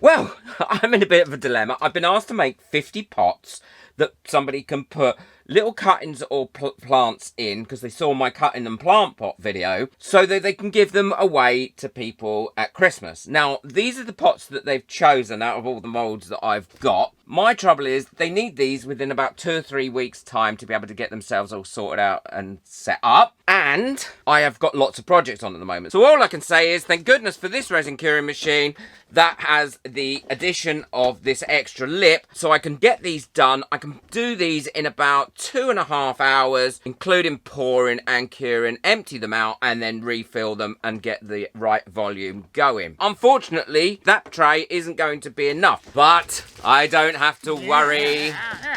Well, I'm in a bit of a dilemma. I've been asked to make 50 pots that somebody can put little cuttings or plants in, because they saw my cutting and plant pot video, so that they can give them away to people at Christmas. Now, these are the pots that they've chosen out of all the molds that I've got. My trouble is they need these within about 2 or 3 weeks time to be able to get themselves all sorted out and set up. And I have got lots of projects on at the moment. So all I can say is thank goodness for this resin curing machine that has the addition of this extra lip, so I can get these done. I can do these in about 2.5 hours, including pouring and curing, empty them out and then refill them and get the right volume going. Unfortunately, that tray isn't going to be enough, but I don't have to worry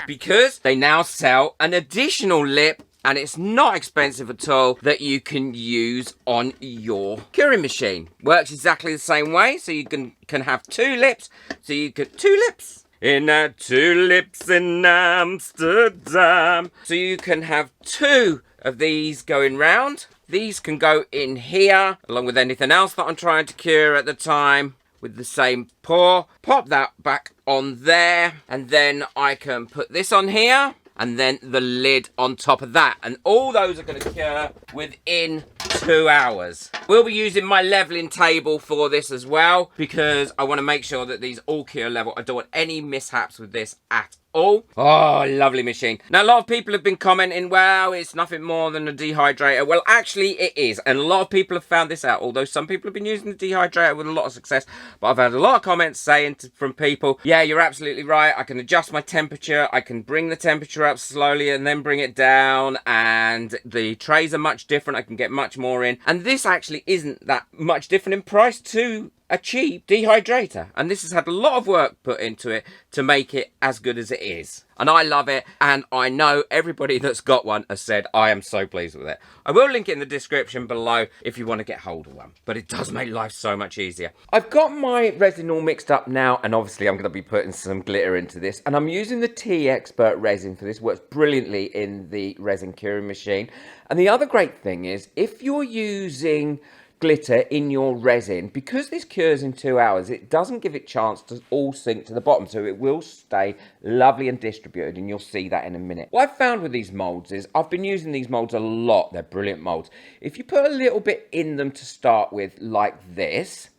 because they now sell an additional lip, and it's not expensive at all, that you can use on your curing machine. Works exactly the same way, so you can have 2 lips. So you could 2 lips. In 2 lips in Amsterdam. So you can have 2 of these going round. These can go in here, along with anything else that I'm trying to cure at the time, with the same pour. Pop that back on there, and then I can put this on here, and then the lid on top of that. And all those are going to cure within 2 hours. We'll be using my leveling table for this as well, because I want to make sure that these all cure level. I don't want any mishaps with this at all. Oh, lovely machine. Now, a lot of people have been commenting, well, it's nothing more than a dehydrator. Well, actually, it is. And a lot of people have found this out, although some people have been using the dehydrator with a lot of success. But I've had a lot of comments saying from people, yeah, you're absolutely right. I can adjust my temperature. I can bring the temperature up slowly and then bring it down. And the trays are much different. I can get much more in. And this actually isn't that much different in price to a cheap dehydrator, and this has had a lot of work put into it to make it as good as it is, and I love it, and I know everybody that's got one has said I am so pleased with it. I will link it in the description below if you want to get hold of one, but it does make life so much easier. I've got my resin all mixed up now, and obviously I'm going to be putting some glitter into this, and I'm using the Tea Expert resin for this. Works brilliantly in the resin curing machine. And the other great thing is, if you're using glitter in your resin, because this cures in 2 hours, it doesn't give it chance to all sink to the bottom, so it will stay lovely and distributed, and you'll see that in a minute. What I've found with these molds is I've been using these molds a lot. They're brilliant molds. If you put a little bit in them to start with, like this,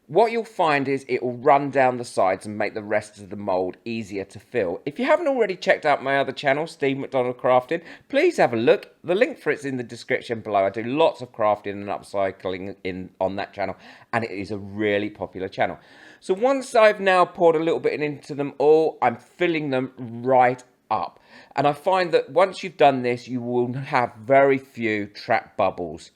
what you'll find is it will run down the sides and make the rest of the mold easier to fill. If you haven't already checked out my other channel, Steve McDonald Crafting, please have a look. The link for it's in the description below. I do lots of crafting and upcycling on that channel, and it is a really popular channel. So once I've now poured a little bit into them all, I'm filling them right up. And I find that once you've done this, you will have very few trapped bubbles.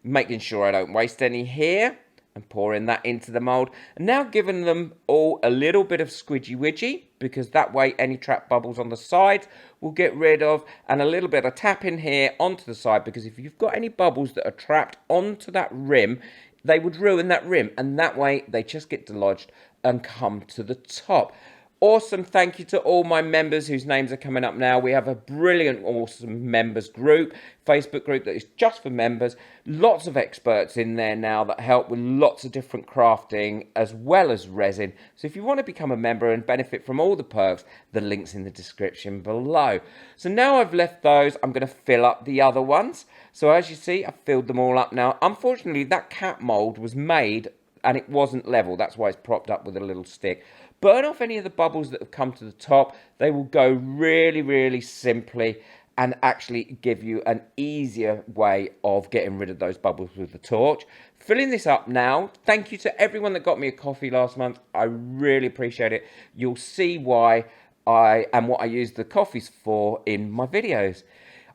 Making sure I don't waste any here, and pouring that into the mold, and now giving them all a little bit of squidgy widgy, because that way any trapped bubbles on the side will get rid of, and a little bit of tapping here onto the side, because if you've got any bubbles that are trapped onto that rim, they would ruin that rim, and that way they just get dislodged and come to the top. Awesome. Thank you to all my members whose names are coming up now. We have a brilliant, awesome members group, Facebook group that is just for members. Lots of experts in there now that help with lots of different crafting as well as resin. So if you want to become a member and benefit from all the perks, the link's in the description below. So now I've left those, I'm going to fill up the other ones. So as you see, I've filled them all up now. Unfortunately, that cat mold was made and it wasn't level. That's why it's propped up with a little stick. Burn off any of the bubbles that have come to the top. They will go really, really simply and actually give you an easier way of getting rid of those bubbles with the torch. Filling this up now. Thank you to everyone that got me a coffee last month. I really appreciate it. You'll see why and what I use the coffees for in my videos.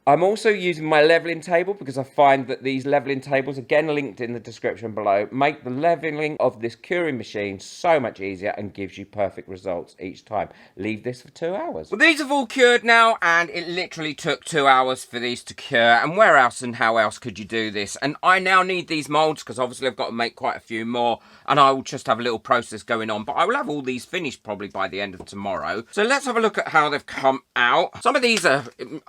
I'm also using my leveling table because I find that these leveling tables, again linked in the description below, make the leveling of this curing machine so much easier and gives you perfect results each time. Leave this for 2 hours. Well, these have all cured now, and it literally took 2 hours for these to cure. And where else and how else could you do this? And I now need these molds because obviously I've got to make quite a few more, and I will just have a little process going on. But I will have all these finished probably by the end of tomorrow. So let's have a look at how they've come out. Some of these are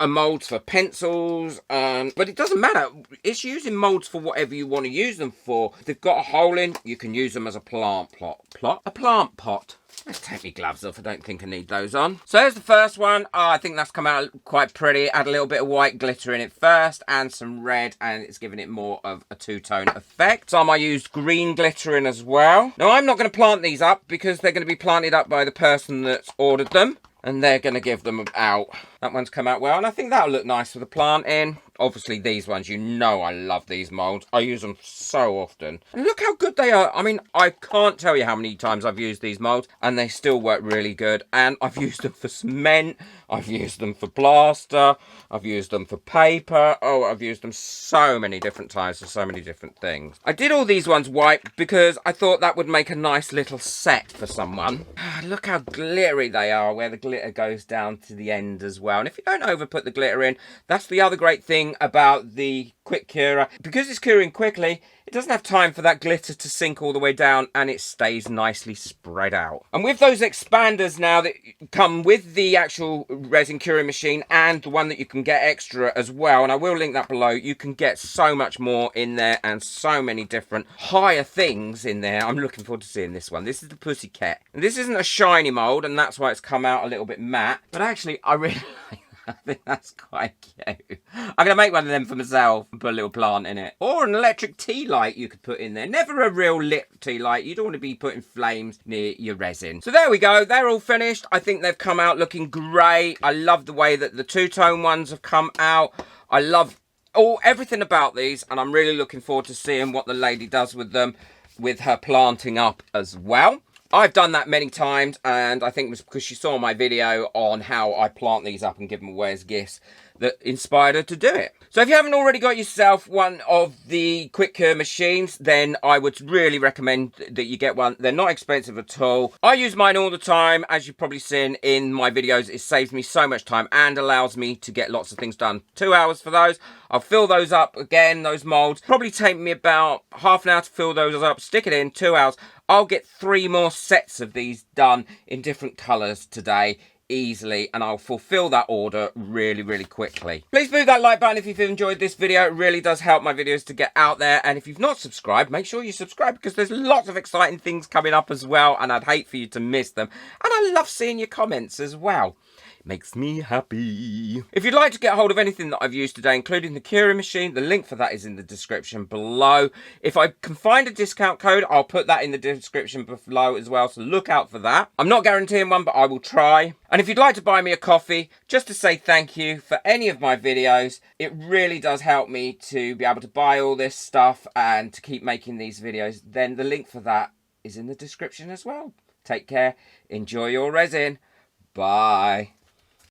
molds for pencils. pencils, but it doesn't matter. It's using moulds for whatever you want to use them for. If they've got a hole in, you can use them as a plant pot. A plant pot. Let's take my gloves off. I don't think I need those on. So here's the first one. Oh, I think that's come out quite pretty. Add a little bit of white glitter in it first and some red, and it's giving it more of a two-tone effect. Some I used green glitter in as well. Now, I'm not going to plant these up because they're going to be planted up by the person that's ordered them, and they're going to give them out. That one's come out well, and I think that'll look nice with the plant in. Obviously, these ones, you know I love these moulds. I use them so often. And look how good they are. I mean, I can't tell you how many times I've used these moulds, and they still work really good. And I've used them for cement. I've used them for plaster. I've used them for paper. Oh, I've used them so many different times for so many different things. I did all these ones white because I thought that would make a nice little set for someone. Look how glittery they are, where the glitter goes down to the end as well. And if you don't over put the glitter in, that's the other great thing about the quick curer. Because it's curing quickly, it doesn't have time for that glitter to sink all the way down, and it stays nicely spread out. And with those expanders now that come with the actual resin curing machine and the one that you can get extra as well, and I will link that below, you can get so much more in there and so many different higher things in there. I'm looking forward to seeing this one. This is the Pussycat. And this isn't a shiny mould, and that's why it's come out a little bit matte, but actually I really like I think that's quite cute. I'm going to make one of them for myself and put a little plant in it. Or an electric tea light you could put in there. Never a real lit tea light. You don't want to be putting flames near your resin. So there we go. They're all finished. I think they've come out looking great. I love the way that the two-tone ones have come out. I love everything about these, and I'm really looking forward to seeing what the lady does with them, with her planting up as well. I've done that many times, and I think it was because she saw my video on how I plant these up and give them away as gifts that inspired her to do it. So if you haven't already got yourself one of the quick cure machines, then I would really recommend that you get one. They're not expensive at all. I use mine all the time. As you've probably seen in my videos, it saves me so much time and allows me to get lots of things done. 2 hours for those. I'll fill those up again, those molds. Probably take me about half an hour to fill those up, stick it in, 2 hours. I'll get 3 more sets of these done in different colours today easily, and I'll fulfill that order really, really quickly. Please move that like button if you've enjoyed this video. It really does help my videos to get out there, and if you've not subscribed, make sure you subscribe because there's lots of exciting things coming up as well, and I'd hate for you to miss them. And I love seeing your comments as well. Makes me happy. If you'd like to get hold of anything that I've used today, including the curing machine, the link for that is in the description below. If I can find a discount code, I'll put that in the description below as well, so look out for that. I'm not guaranteeing one, but I will try. And if you'd like to buy me a coffee, just to say thank you for any of my videos, it really does help me to be able to buy all this stuff and to keep making these videos, then the link for that is in the description as well. Take care, enjoy your resin, bye.